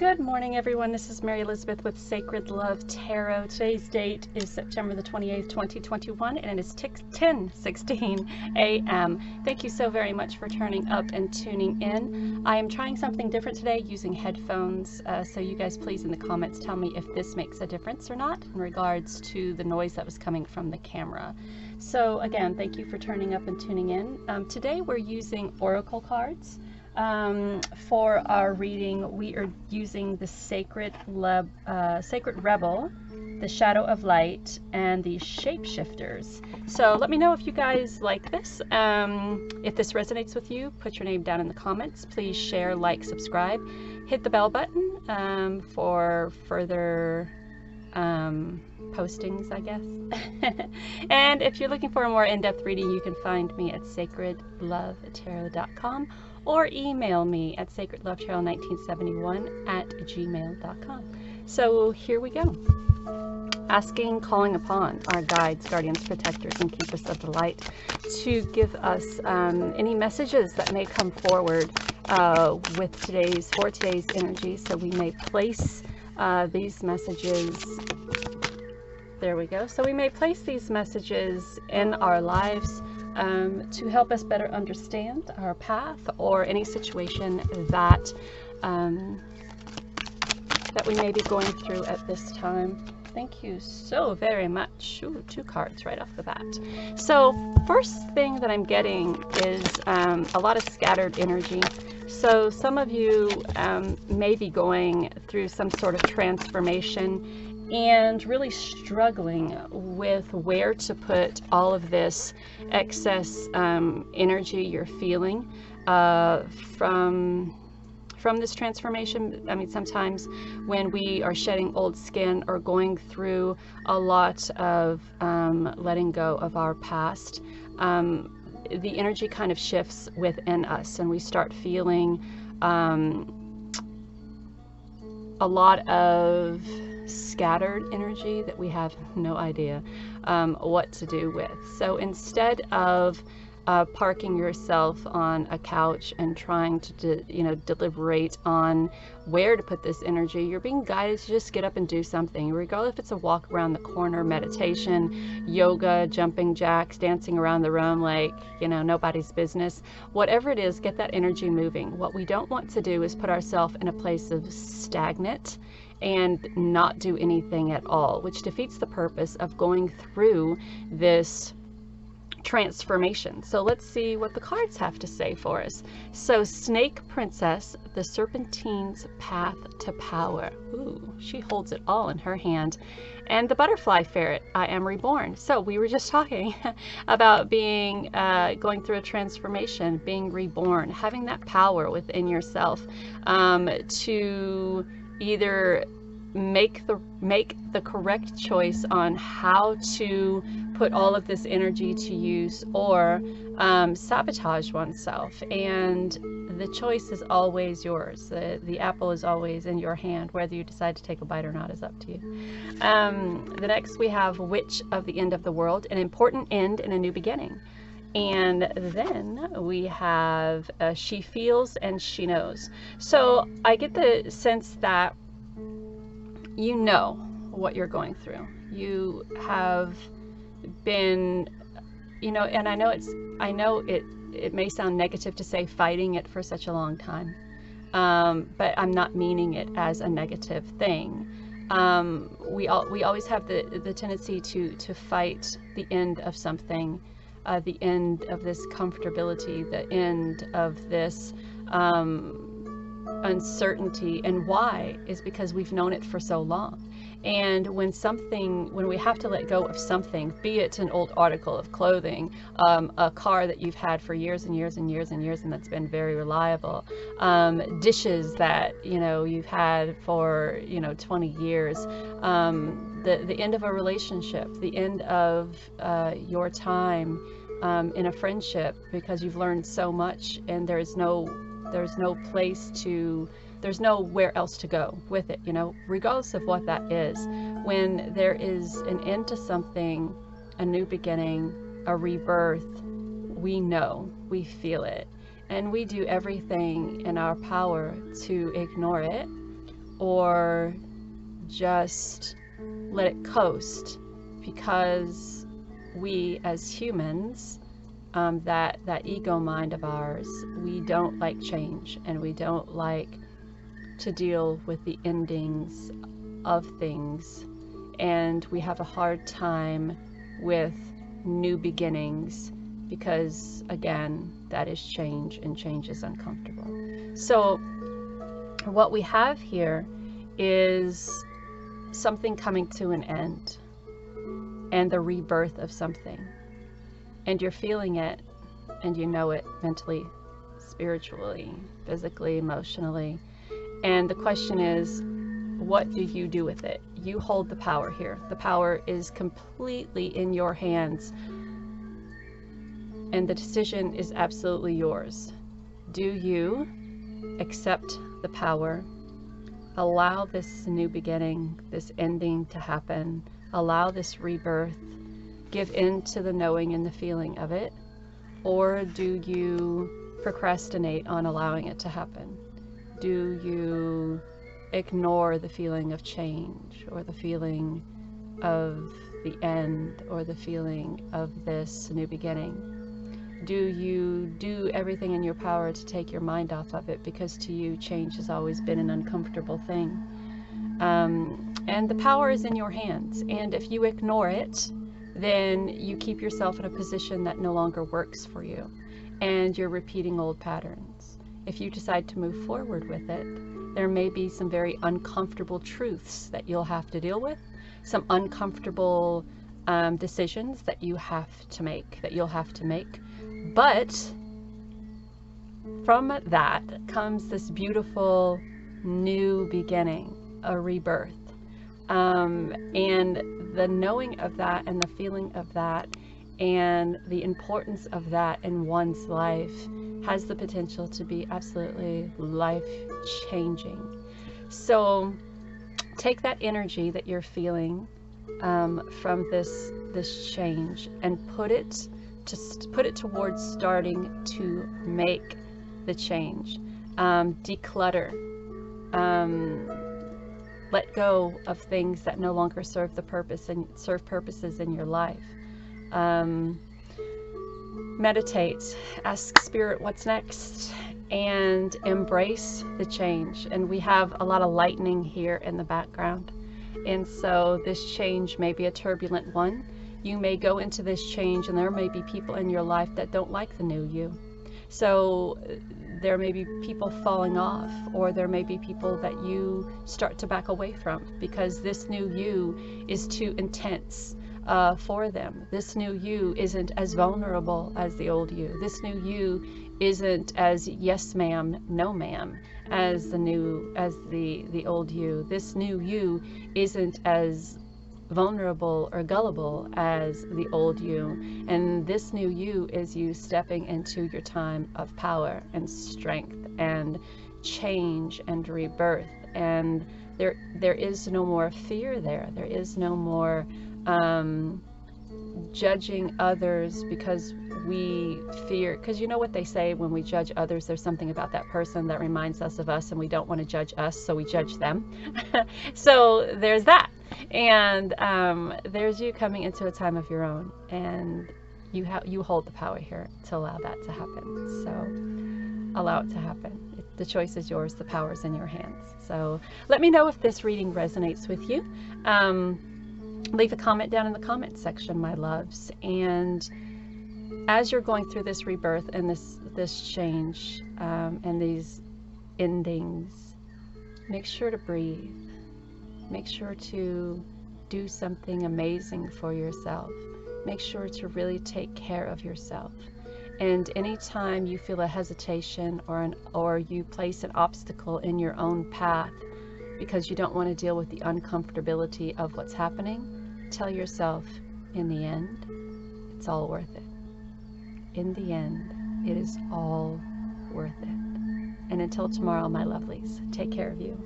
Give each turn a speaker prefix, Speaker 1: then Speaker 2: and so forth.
Speaker 1: Good morning, everyone. This is Mary Elizabeth with Sacred Love Tarot. Today's date is September the 28th, 2021, and it is 10:16 a.m. Thank you so very much for turning up and tuning in. I am trying something different today using headphones, so you guys please in the comments tell me if this makes a difference or not in regards to the noise that was coming from the camera. So again, thank you for turning up and tuning in. Today we're using oracle cards. For our reading, we are using the Sacred Rebel, the Shadow of Light, and the Shapeshifters. So let me know if you guys like this. If this resonates with you, put your name down in the comments. Please share, like, subscribe, hit the bell button for further postings, I guess. And if you're looking for a more in-depth reading, you can find me at sacredlovetarot.com or email me at sacredlovetarot1971@gmail.com. So here we go. Asking, calling upon our guides, guardians, protectors, and keepers of the light to give us any messages that may come forward for today's energy, so we may place these messages. There we go. So we may place these messages in our lives to help us better understand our path or any situation that that we may be going through at this time. Thank you so very much. Ooh, 2 cards right off the bat. So first thing that I'm getting is a lot of scattered energy. So some of you may be going through some sort of transformation and really struggling with where to put all of this excess energy you're feeling from this transformation. I mean, sometimes when we are shedding old skin or going through a lot of letting go of our past, the energy kind of shifts within us, and we start feeling a lot of scattered energy that we have no idea what to do with. So instead of parking yourself on a couch and trying to deliberate on where to put this energy, you're being guided to just get up and do something, regardless if it's a walk around the corner, meditation, yoga, jumping jacks, dancing around the room like nobody's business. Whatever it is, get that energy moving. What we don't want to do is put ourselves in a place of stagnant and not do anything at all, which defeats the purpose of going through this transformation. So let's see what the cards have to say for us. So Snake Princess, the Serpentine's Path to Power. Ooh, she holds it all in her hand. And the Butterfly Ferret, I am reborn. So we were just talking about being going through a transformation, being reborn, having that power within yourself to either make the correct choice on how to put all of this energy to use, or sabotage oneself. And the choice is always yours. The apple is always in your hand. Whether you decide to take a bite or not is up to you. The next we have Witch of the End of the World, an important end and a new beginning. And then we have She Feels and She Knows. So I get the sense that you know what you're going through. You have been, and I know it may sound negative to say fighting it for such a long time, but I'm not meaning it as a negative thing. We always have the tendency to fight the end of something, the end of this comfortability, the end of this uncertainty. And why is because we've known it for so long. And when we have to let go of something, be it an old article of clothing, a car that you've had for years and years and years and years and that's been very reliable, dishes that you've had for 20 years, the end of a relationship, the end of your time in a friendship, because you've learned so much and there's nowhere else to go with it, regardless of what that is. When there is an end to something, a new beginning, a rebirth, we know, we feel it, and we do everything in our power to ignore it or just let it coast, because we as humans, that ego mind of ours, we don't like change, and we don't like to deal with the endings of things, and we have a hard time with new beginnings, because again, that is change, and change is uncomfortable. So what we have here is something coming to an end, and the rebirth of something, and you're feeling it, and you know it mentally, spiritually, physically, emotionally. And the question is, what do you do with it? You hold the power here. The power is completely in your hands, and the decision is absolutely yours. Do you accept the power, allow this new beginning, this ending to happen, allow this rebirth, give in to the knowing and the feeling of it, or do you procrastinate on allowing it to happen? Do you ignore the feeling of change, or the feeling of the end, or the feeling of this new beginning? Do you do everything in your power to take your mind off of it, because to you change has always been an uncomfortable thing? And the power is in your hands, and if you ignore it, then you keep yourself in a position that no longer works for you, and you're repeating old patterns. If you decide to move forward with it, there may be some very uncomfortable truths that you'll have to deal with, some uncomfortable decisions that you'll have to make. But from that comes this beautiful new beginning, a rebirth. And the knowing of that, and the feeling of that, and the importance of that in one's life has the potential to be absolutely life-changing. So take that energy that you're feeling from this change, and put it towards starting to make the change. Declutter. Let go of things that no longer serve the purpose and serve purposes in your life. Meditate, ask Spirit what's next, and embrace the change. And we have a lot of lightning here in the background, and so this change may be a turbulent one. You may go into this change, and there may be people in your life that don't like the new you. So there may be people falling off, or there may be people that you start to back away from, because this new you is too intense for them. This new you isn't as vulnerable as the old you. This new you isn't as yes ma'am, no ma'am as the old you. This new you isn't as vulnerable or gullible as the old you. And this new you is you stepping into your time of power and strength and change and rebirth. And there is no more fear there. There is no more judging others because we fear, because you know what they say, when we judge others, there's something about that person that reminds us of us, and we don't want to judge us, so we judge them. So there's that. And there's you coming into a time of your own, and you hold the power here to allow that to happen. So allow it to happen. The choice is yours. The power is in your hands. So let me know if this reading resonates with you. Leave a comment down in the comment section, my loves. And as you're going through this rebirth and this change and these endings, make sure to breathe. Make sure to do something amazing for yourself. Make sure to really take care of yourself. And anytime you feel a hesitation or you place an obstacle in your own path because you don't want to deal with the uncomfortability of what's happening, tell yourself, in the end, it's all worth it. In the end, it is all worth it. And until tomorrow, my lovelies, take care of you.